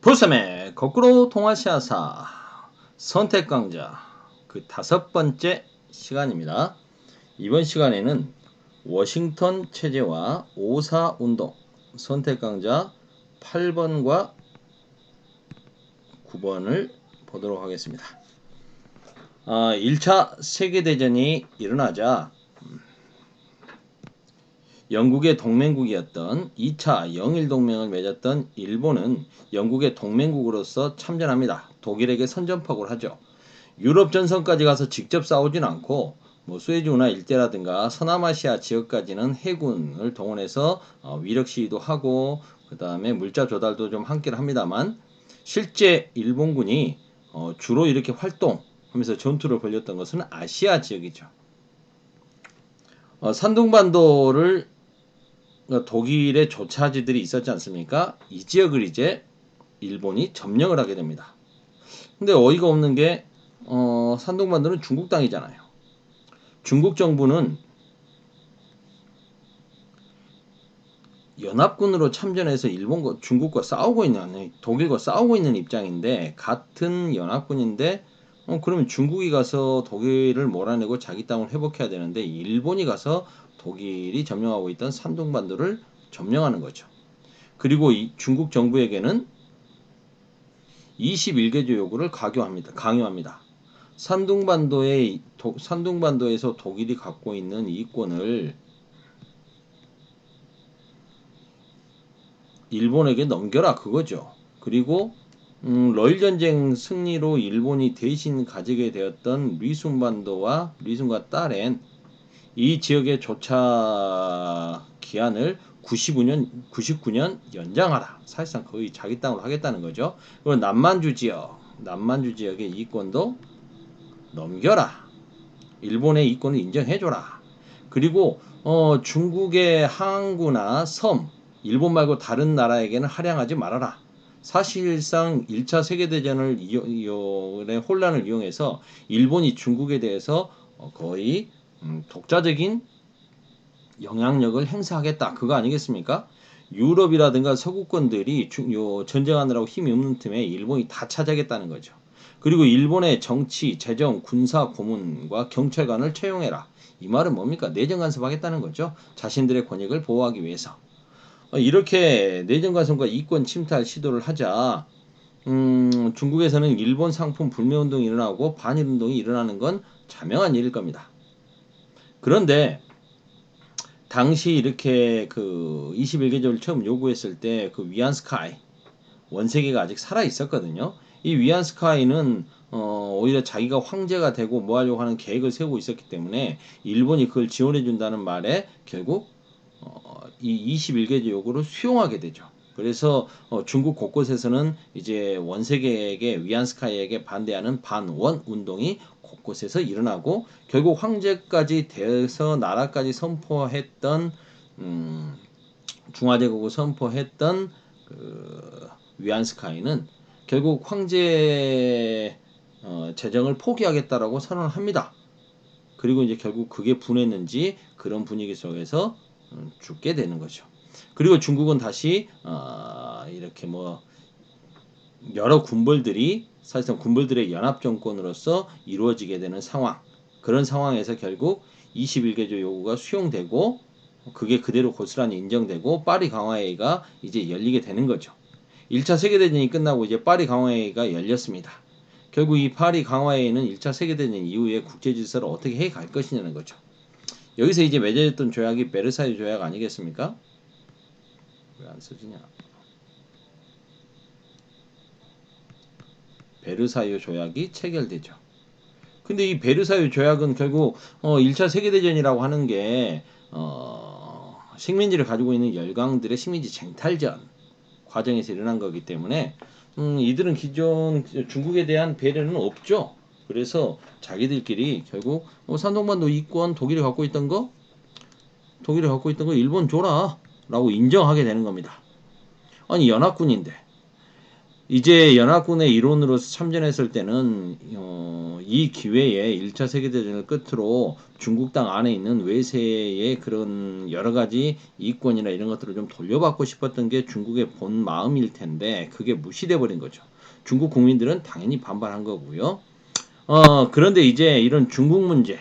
불쌤의 거꾸로 동아시아사 선택 강좌 그 5번째 시간입니다. 이번 시간에는 워싱턴 체제와 5.4 운동 선택 강좌 8번과 9번을 보도록 하겠습니다. 1차 세계대전이 일어나자 영국의 동맹국이었던 2차 영일동맹을 맺었던 일본은 영국의 동맹국으로서 참전합니다. 독일에게 선전포고를 하죠. 유럽 전선까지 가서 직접 싸우진 않고 수에즈 운하 일대라든가 서남아시아 지역까지는 해군을 동원해서 위력 시위도 하고 그 다음에 물자 조달도 좀 함께 합니다만 실제 일본군이 주로 이렇게 활동하면서 전투를 벌였던 것은 아시아 지역이죠. 산둥반도를 독일의 조차지들이 있었지 않습니까? 이 지역을 이제 일본이 점령을 하게 됩니다. 근데 어이가 없는 게 산둥반도는 중국 땅이잖아요. 중국 정부는 연합군으로 참전해서 중국과 싸우고 있는, 독일과 싸우고 있는 입장인데 같은 연합군인데 그러면 중국이 가서 독일을 몰아내고 자기 땅을 회복해야 되는데 일본이 가서 독일이 점령하고 있던 산둥반도를 점령하는 거죠. 그리고 중국 정부에게는 21개조 요구를 강요합니다. 산둥반도에서 독일이 갖고 있는 이권을 일본에게 넘겨라 그거죠. 그리고 러일 전쟁 승리로 일본이 대신 가지게 되었던 리순과 딸엔 이 지역의 조차 기한을 99년 연장하라. 사실상 거의 자기 땅으로 하겠다는 거죠. 그리고 남만주 지역의 이권도 넘겨라. 일본의 이권을 인정해줘라. 그리고 중국의 항구나 섬, 일본 말고 다른 나라에게는 할양하지 말아라. 사실상 1차 세계대전의 혼란을 이용해서 일본이 중국에 대해서 거의 독자적인 영향력을 행사하겠다. 그거 아니겠습니까? 유럽이라든가 서구권들이 전쟁하느라고 힘이 없는 틈에 일본이 다 차지하겠다는 거죠. 그리고 일본의 정치, 재정, 군사 고문과 경찰관을 채용해라. 이 말은 뭡니까? 내정 간섭하겠다는 거죠. 자신들의 권익을 보호하기 위해서. 이렇게 내정 간섭과 이권 침탈 시도를 하자 중국에서는 일본 상품 불매운동이 일어나고 반일운동이 일어나는 건 자명한 일일 겁니다. 그런데 당시 이렇게 그 21개조를 처음 요구했을 때 그 위안스카이 원세계가 아직 살아 있었거든요. 이 위안스카이는 오히려 자기가 황제가 되고 뭐 하려고 하는 계획을 세우고 있었기 때문에 일본이 그걸 지원해 준다는 말에 결국 이 21개조 요구를 수용하게 되죠. 그래서 중국 곳곳에서는 이제 원세계에게 위안스카이에게 반대하는 반원 운동이 곳곳에서 일어나고 결국 황제까지 돼서 나라까지 선포했던 중화제국을 선포했던 그 위안스카이는 결국 황제 재정을 포기하겠다라고 선언을 합니다. 그리고 이제 결국 그게 분했는지 그런 분위기 속에서 죽게 되는 거죠. 그리고 중국은 다시 이렇게 여러 군벌들이 사실상 군벌들의 연합 정권으로서 이루어지게 되는 상황. 그런 상황에서 결국 21개조 요구가 수용되고 그게 그대로 고스란히 인정되고 파리 강화회의가 이제 열리게 되는 거죠. 1차 세계대전이 끝나고 이제 파리 강화회의가 열렸습니다. 결국 이 파리 강화회의는 1차 세계대전 이후에 국제질서를 어떻게 해갈 것이냐는 거죠. 여기서 이제 맺어졌던 조약이 베르사유 조약 아니겠습니까? 왜 안 써지냐? 베르사유 조약이 체결되죠. 근데 이 베르사유 조약은 결국 1차 세계대전이라고 하는 게 식민지를 가지고 있는 열강들의 식민지 쟁탈전 과정에서 일어난 거기 때문에 이들은 기존 중국에 대한 배려는 없죠. 그래서 자기들끼리 결국 산둥반도 이권 독일이 갖고 있던 거 일본 줘라 라고 인정하게 되는 겁니다. 아니 연합군인데 이제 연합군의 일원으로서 참전했을 때는 이 기회에 1차 세계대전을 끝으로 중국 땅 안에 있는 외세의 그런 여러 가지 이권이나 이런 것들을 좀 돌려받고 싶었던 게 중국의 본 마음일 텐데 그게 무시돼 버린 거죠. 중국 국민들은 당연히 반발한 거고요. 그런데 이제 이런 중국 문제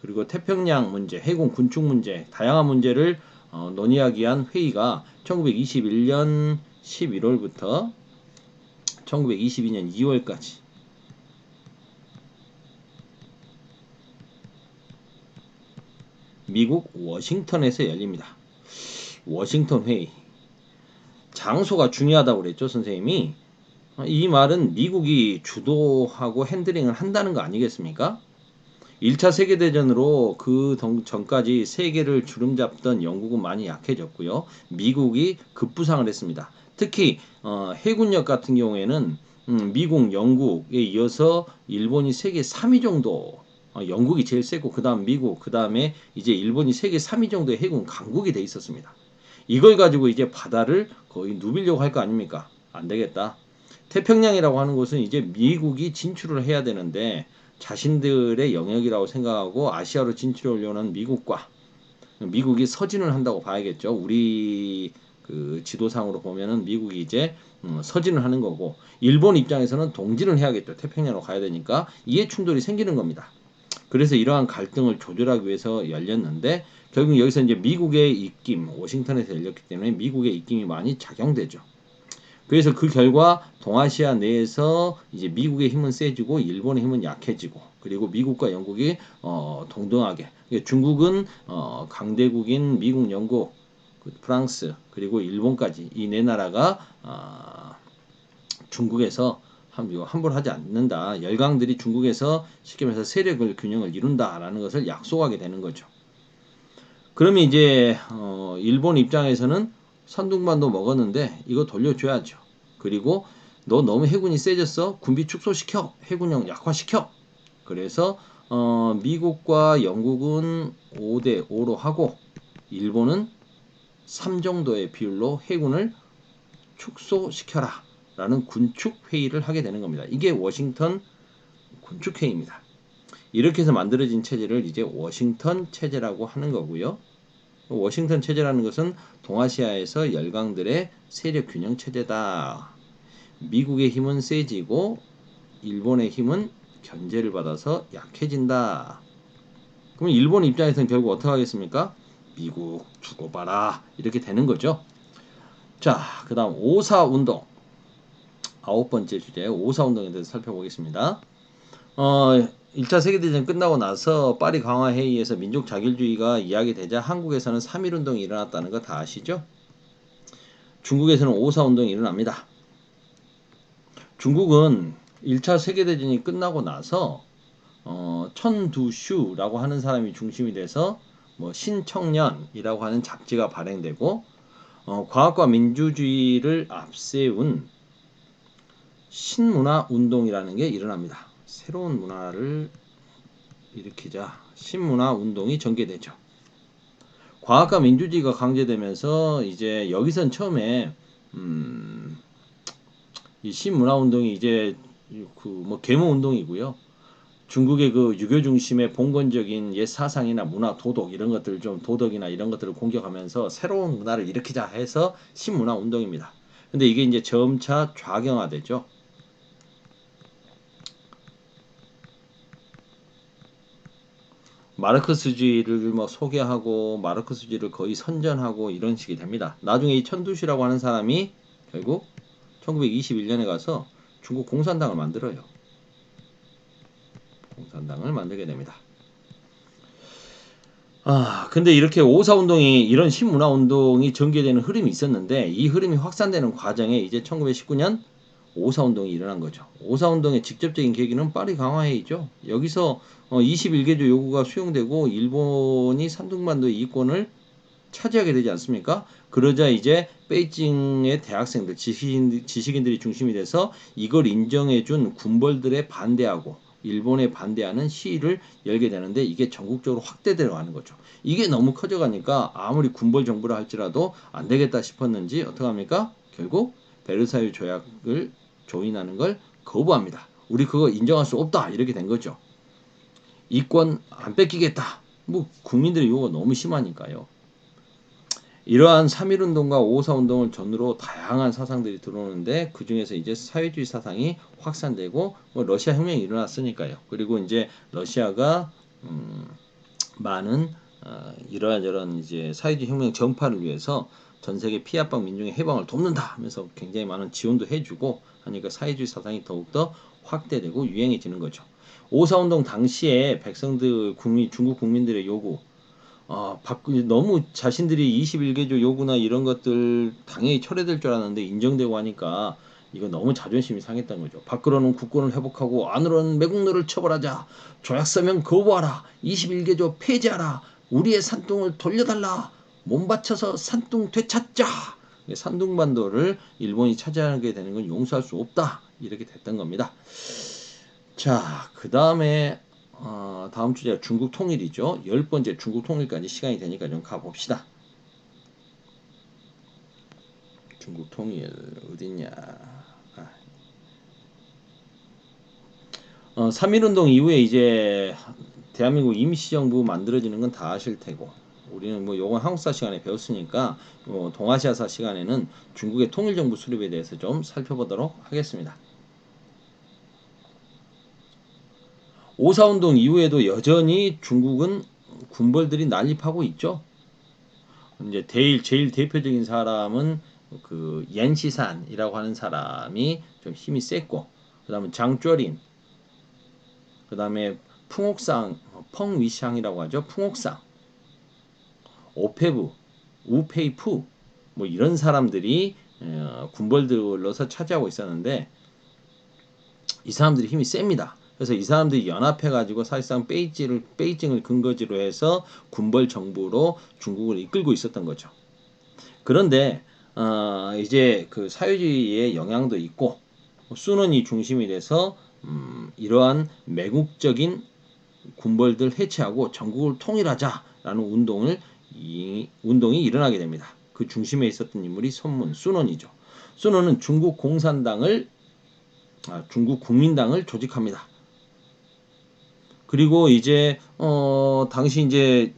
그리고 태평양 문제, 해군 군축 문제, 다양한 문제를 논의하기 위한 회의가 1921년 11월부터 1922년 2월까지 미국 워싱턴에서 열립니다. 워싱턴 회의. 장소가 중요하다고 그랬죠, 선생님이. 이 말은 미국이 주도하고 핸들링을 한다는 거 아니겠습니까? 1차 세계대전으로 그 전까지 세계를 주름잡던 영국은 많이 약해졌고요. 미국이 급부상을 했습니다. 특히 해군력 같은 경우에는 미국, 영국에 이어서 일본이 세계 3위 정도 영국이 제일 세고 그 다음 미국, 그 다음에 이제 일본이 세계 3위 정도의 해군 강국이 돼 있었습니다. 이걸 가지고 이제 바다를 거의 누비려고 할 거 아닙니까? 안 되겠다. 태평양이라고 하는 곳은 이제 미국이 진출을 해야 되는데 자신들의 영역이라고 생각하고 아시아로 진출하려는 미국과 미국이 서진을 한다고 봐야겠죠. 우리 그 지도상으로 보면은 미국이 이제 서진을 하는 거고 일본 입장에서는 동진을 해야겠죠. 태평양으로 가야 되니까 이해 충돌이 생기는 겁니다. 그래서 이러한 갈등을 조절하기 위해서 열렸는데 결국 여기서 이제 미국의 입김, 워싱턴에서 열렸기 때문에 미국의 입김이 많이 작용되죠. 그래서 그 결과 동아시아 내에서 이제 미국의 힘은 세지고 일본의 힘은 약해지고 그리고 미국과 영국이 동등하게 중국은 강대국인 미국, 영국, 프랑스 그리고 일본까지 이 네 나라가 중국에서 함부로 하지 않는다. 열강들이 중국에서 쉽게 말해서 세력을 균형을 이룬다라는 것을 약속하게 되는 거죠. 그러면 이제 일본 입장에서는 선둥반도 먹었는데 이거 돌려줘야죠. 그리고 너 너무 해군이 세졌어. 군비 축소시켜. 해군력 약화시켜. 그래서 미국과 영국은 5대 5로 하고 일본은 3 정도의 비율로 해군을 축소시켜라. 라는 군축 회의를 하게 되는 겁니다. 이게 워싱턴 군축 회의입니다. 이렇게 해서 만들어진 체제를 이제 워싱턴 체제라고 하는 거고요. 워싱턴 체제라는 것은 동아시아에서 열강들의 세력 균형 체제다. 미국의 힘은 세지고 일본의 힘은 견제를 받아서 약해진다. 그럼 일본 입장에서는 결국 어떻게 하겠습니까? 미국 두고 봐라 이렇게 되는 거죠. 자, 그 다음 오사운동 9번째 주제 오사운동에 대해서 살펴보겠습니다. 1차 세계대전 끝나고 나서 파리 강화회의에서 민족 자결주의가 이야기되자 한국에서는 3.1운동이 일어났다는 거 다 아시죠? 중국에서는 5.4운동이 일어납니다. 중국은 1차 세계대전이 끝나고 나서 천두슈라고 하는 사람이 중심이 돼서 뭐 신청년이라고 하는 잡지가 발행되고 과학과 민주주의를 앞세운 신문화 운동이라는 게 일어납니다. 새로운 문화를 일으키자 신문화 운동이 전개되죠. 과학과 민주주의가 강제되면서 이제 여기선 처음에 이 신문화 운동이 이제 그 뭐 계몽 운동이고요. 중국의 그 유교 중심의 봉건적인 옛 사상이나 문화, 도덕 이런 것들 좀 도덕이나 이런 것들을 공격하면서 새로운 문화를 일으키자 해서 신문화 운동입니다. 근데 이게 이제 점차 좌경화되죠. 마르크스주의를 뭐 소개하고 마르크스주의를 거의 선전하고 이런 식이 됩니다. 나중에 이 천두시라고 하는 사람이 결국 1921년에 가서 중국 공산당을 만들어요. 공산당을 만들게 됩니다. 근데 이렇게 오사운동이 이런 신문화운동이 전개되는 흐름이 있었는데 이 흐름이 확산되는 과정에 이제 1919년 오사운동이 일어난 거죠. 오사운동의 직접적인 계기는 파리 강화회의죠. 여기서 21개조 요구가 수용되고 일본이 산둥반도의 이권을 차지하게 되지 않습니까? 그러자 이제 베이징의 대학생들, 지식인들이 중심이 돼서 이걸 인정해준 군벌들에 반대하고 일본에 반대하는 시위를 열게 되는데 이게 전국적으로 확대되어 가는 거죠. 이게 너무 커져가니까 아무리 군벌 정부라 할지라도 안 되겠다 싶었는지 어떡합니까? 결국 베르사유 조약을 조인하는 걸 거부합니다. 우리 그거 인정할 수 없다. 이렇게 된 거죠. 이권 안 뺏기겠다. 뭐 국민들의 요구가 너무 심하니까요. 이러한 3.1운동과 5.4운동을 전후로 다양한 사상들이 들어오는데 그 중에서 이제 사회주의 사상이 확산되고 뭐 러시아 혁명이 일어났으니까요. 그리고 이제 러시아가 많은 이러저런 이제 사회주의 혁명 전파를 위해서 전 세계 피압방 민중의 해방을 돕는다 하면서 굉장히 많은 지원도 해주고 하니까 사회주의 사상이 더욱더 확대되고 유행해지는 거죠. 5.4운동 당시에 백성들 중국 국민들의 요구 너무 자신들이 21개조 요구나 이런 것들 당연히 철회될 줄 알았는데 인정되고 하니까 이거 너무 자존심이 상했던 거죠. 밖으로는 국권을 회복하고 안으로는 매국노를 처벌하자. 조약서명 거부하라. 21개조 폐지하라. 우리의 산둥을 돌려달라. 몸 바쳐서 산둥 되찾자. 산둥반도를 일본이 차지하게 되는 건 용서할 수 없다. 이렇게 됐던 겁니다. 자, 그 다음에 다음 주제가 중국 통일이죠. 10번째 중국 통일까지 시간이 되니까 좀 가봅시다. 중국 통일 어딨냐. 3.1운동 이후에 이제 대한민국 임시정부 만들어지는 건 다 아실 테고 우리는 뭐 요건 한국사 시간에 배웠으니까 동아시아사 시간에는 중국의 통일정부 수립에 대해서 좀 살펴보도록 하겠습니다. 5.4운동 이후에도 여전히 중국은 군벌들이 난립하고 있죠. 이제 제일 대표적인 사람은 그 옌시산이라고 하는 사람이 좀 힘이 셌고, 그 다음에 장쩌린, 그 다음에 풍옥상, 펑위샹이라고 하죠. 풍옥상, 오페부, 우페이푸, 뭐 이런 사람들이 군벌들로서 차지하고 있었는데 이 사람들이 힘이 셉니다. 그래서 이 사람들이 연합해가지고 사실상 베이징을 근거지로 해서 군벌 정부로 중국을 이끌고 있었던 거죠. 그런데 이제 그 사회주의의 영향도 있고 수논이 중심이 돼서 이러한 매국적인 군벌들 해체하고 전국을 통일하자라는 운동이 일어나게 됩니다. 그 중심에 있었던 인물이 수논이죠. 수논은 중국 국민당을 조직합니다. 그리고 이제 당시 이제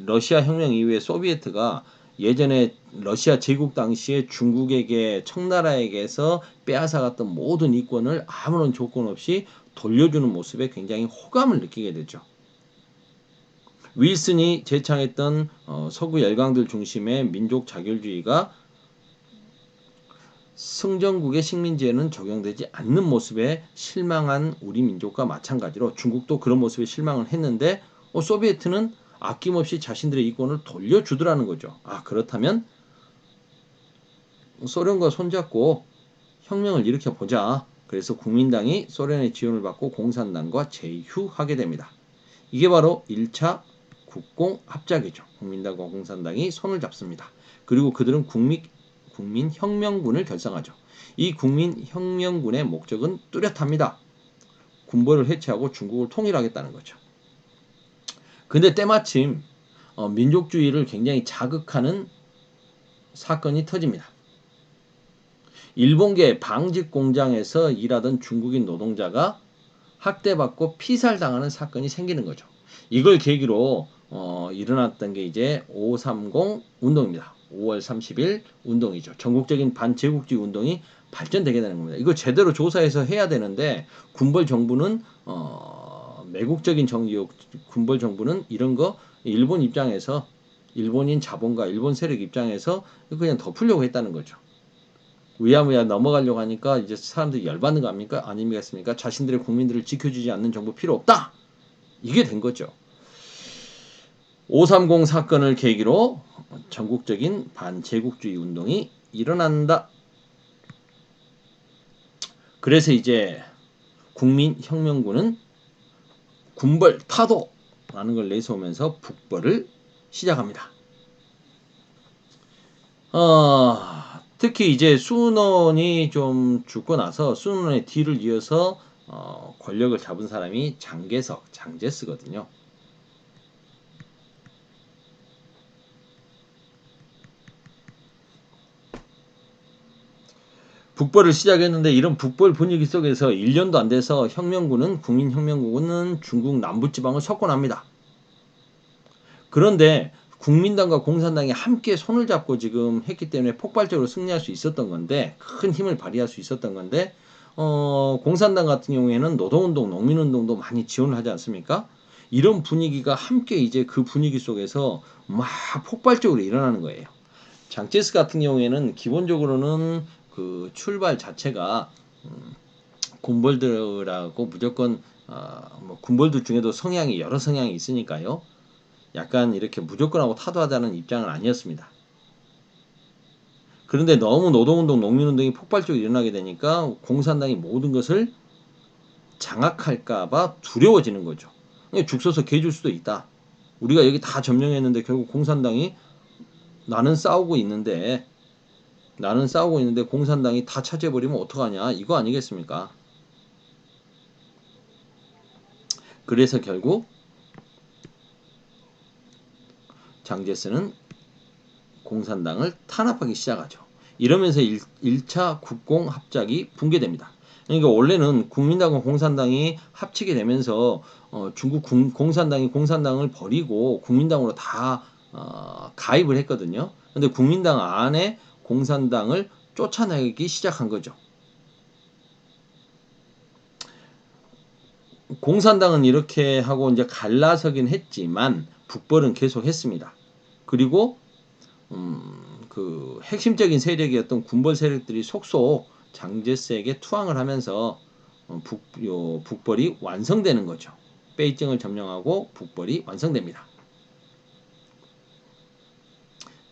러시아 혁명 이후에 소비에트가 예전에 러시아 제국 당시에 중국에게 청나라에게서 빼앗아갔던 모든 이권을 아무런 조건 없이 돌려주는 모습에 굉장히 호감을 느끼게 되죠. 윌슨이 제창했던 서구 열강들 중심의 민족 자결주의가 승전국의 식민지에는 적용되지 않는 모습에 실망한 우리 민족과 마찬가지로 중국도 그런 모습에 실망을 했는데 소비에트는 아낌없이 자신들의 이권을 돌려주더라는 거죠. 그렇다면 소련과 손잡고 혁명을 일으켜보자. 그래서 국민당이 소련의 지원을 받고 공산당과 제휴하게 됩니다. 이게 바로 1차 국공합작이죠. 국민당과 공산당이 손을 잡습니다. 그리고 그들은 국민혁명군을 결성하죠. 이 국민혁명군의 목적은 뚜렷합니다. 군벌을 해체하고 중국을 통일하겠다는 거죠. 근데 때마침 민족주의를 굉장히 자극하는 사건이 터집니다. 일본계 방직 공장에서 일하던 중국인 노동자가 학대받고 피살당하는 사건이 생기는 거죠. 이걸 계기로 일어났던 게 이제 530 운동입니다. 5월 30일 운동이죠. 전국적인 반제국주의 운동이 발전되게 되는 겁니다. 이거 제대로 조사해서 해야 되는데 군벌 정부는 매국적인 군벌 정부는 이런 거 일본인 자본가, 일본 세력 입장에서 그냥 덮으려고 했다는 거죠. 위야무야 넘어가려고 하니까 이제 사람들이 열받는 거 아닙니까? 자신들의 국민들을 지켜주지 않는 정부 필요 없다. 이게 된 거죠. 530 사건을 계기로 전국적인 반제국주의 운동이 일어난다. 그래서 이제 국민혁명군은 군벌 타도라는 걸 내세우면서 북벌을 시작합니다. 특히 이제 수논이 좀 죽고 나서 수논의 뒤를 이어서 권력을 잡은 사람이 장제스거든요. 북벌을 시작했는데 이런 북벌 분위기 속에서 1년도 안 돼서 혁명군은 국민혁명군은 중국 남부지방을 석권합니다. 그런데 국민당과 공산당이 함께 손을 잡고 지금 했기 때문에 폭발적으로 승리할 수 있었던 건데 큰 힘을 발휘할 수 있었던 건데 공산당 같은 경우에는 노동운동, 농민운동도 많이 지원을 하지 않습니까? 이런 분위기가 함께 이제 그 분위기 속에서 막 폭발적으로 일어나는 거예요. 장제스 같은 경우에는 기본적으로는 그 출발 자체가 군벌들하고 무조건 뭐 군벌들 중에도 성향이 여러 성향이 있으니까요. 약간 이렇게 무조건하고 타도하자는 입장은 아니었습니다. 그런데 너무 노동운동, 농민운동이 폭발적으로 일어나게 되니까 공산당이 모든 것을 장악할까봐 두려워지는 거죠. 죽 서서 개 줄 수도 있다. 우리가 여기 다 점령했는데 결국 공산당이 나는 싸우고 있는데 공산당이 다 차지해버리면 어떡하냐 이거 아니겠습니까? 그래서 결국 장제스는 공산당을 탄압하기 시작하죠. 이러면서 1차 국공합작이 붕괴됩니다. 그러니까 원래는 국민당과 공산당이 합치게 되면서 중국 공산당이 공산당을 버리고 국민당으로 다 가입을 했거든요. 근데 국민당 안에 공산당을 쫓아내기 시작한 거죠. 공산당은 이렇게 하고 이제 갈라서긴 했지만 북벌은 계속 했습니다. 그리고 그 핵심적인 세력이었던 군벌 세력들이 속속 장제스에게 투항을 하면서 북벌이 완성되는 거죠. 베이징을 점령하고 북벌이 완성됩니다.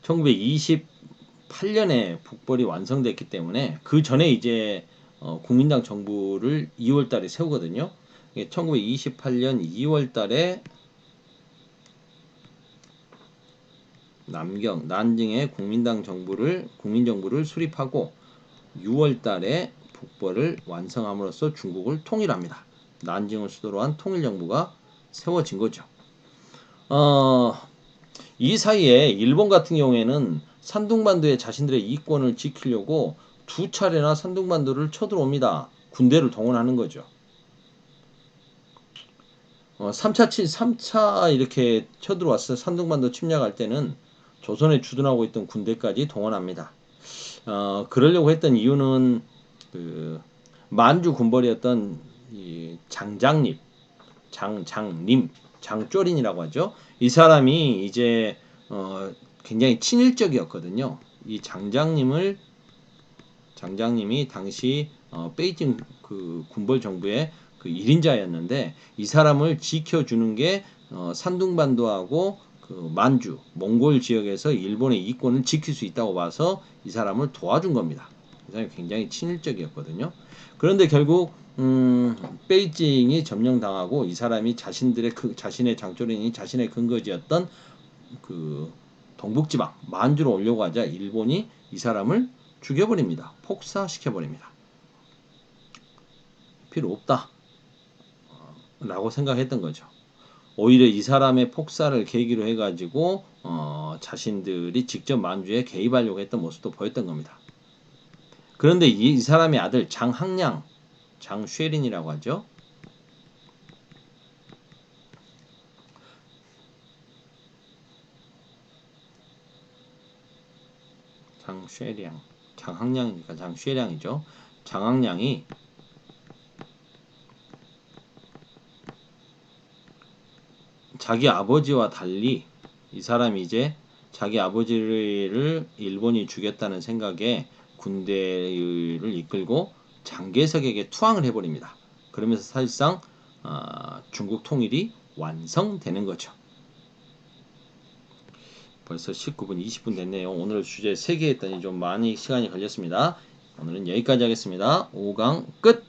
1928년에 북벌이 완성됐기 때문에 그 전에 이제 국민당 정부를 2월 달에 세우거든요. 1928년 2월 달에 남경, 난징에 국민정부를 수립하고 6월 달에 북벌을 완성함으로써 중국을 통일합니다. 난징을 수도로 한 통일정부가 세워진 거죠. 이 사이에 일본 같은 경우에는 산둥반도에 자신들의 이권을 지키려고 두 차례나 산둥반도를 쳐들어옵니다. 군대를 동원하는 거죠. 3차 이렇게 쳐들어왔어요. 산둥반도 침략할 때는 조선에 주둔하고 있던 군대까지 동원합니다. 그러려고 했던 이유는 그 만주 군벌이었던 이 장쪼린이라고 하죠. 이 사람이 이제 굉장히 친일적이었거든요. 이 장장님이 당시 베이징 그 군벌 정부의 그 1인자였는데 이 사람을 지켜주는 게 산둥반도하고 그 만주, 몽골 지역에서 일본의 이권을 지킬 수 있다고 봐서 이 사람을 도와준 겁니다. 이 사람이 굉장히 친일적이었거든요. 그런데 결국 베이징이 점령당하고 이 사람이 자신의 장조린이 자신의 근거지였던 그 동북지방 만주로 오려고 하자 일본이 이 사람을 죽여버립니다. 폭사시켜버립니다. 필요 없다 라고 생각했던 거죠. 오히려 이 사람의 폭사를 계기로 해가지고 자신들이 직접 만주에 개입하려고 했던 모습도 보였던 겁니다. 그런데 이 사람의 아들 장항량, 장쉐린이라고 하죠. 장항량이니까 장쉐량이죠. 장항량이 자기 아버지와 달리 이 사람이 이제 자기 아버지를 일본이 죽였다는 생각에 군대를 이끌고 장개석에게 투항을 해버립니다. 그러면서 사실상 중국 통일이 완성되는 거죠. 벌써 19분 20분 됐네요. 오늘 주제 3개 했더니 좀 많이 시간이 걸렸습니다. 오늘은 여기까지 하겠습니다. 5강 끝!